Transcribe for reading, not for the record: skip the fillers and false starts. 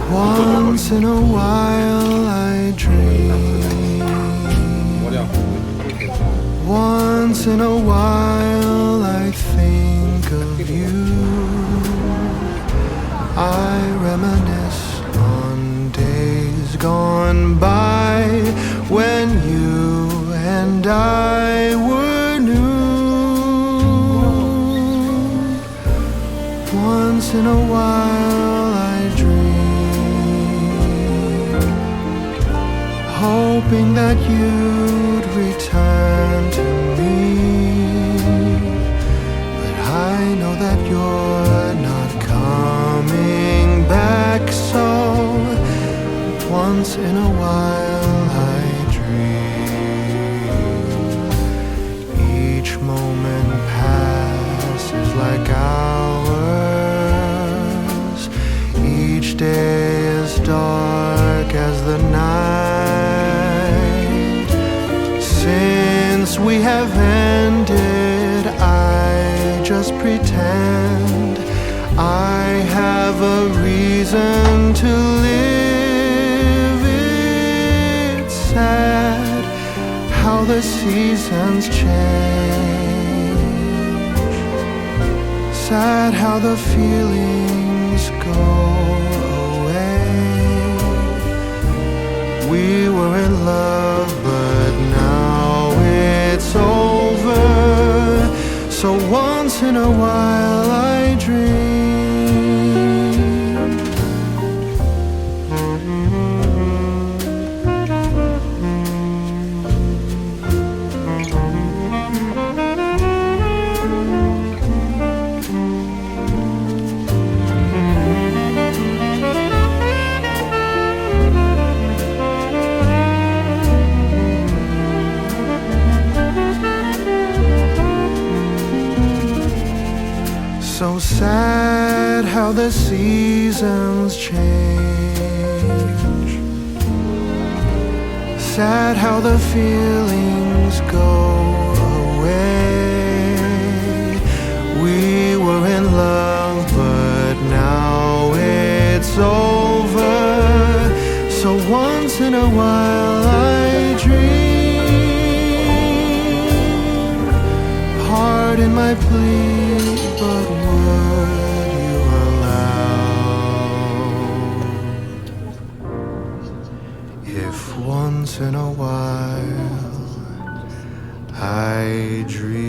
Once in a while I dream. Once in a while I think of you. I reminisce on days gone by when you and I were new. Once in a while I dream, hoping that you'd return to me. But I know that you're not coming back, so once in a while I dream. Each moment passes like hours. Each day is dark as the night. Since we have ended, I just pretend I have a reason to live. It's sad how the seasons change, sad how the feelings go away. We were in love, but now it's over. So once in a while I dream. So sad how the seasons change, sad how the feelings go away. We were in love, but now it's over. So once in a while I dream. Pardon my plea, but would you allow if once in a while I dream?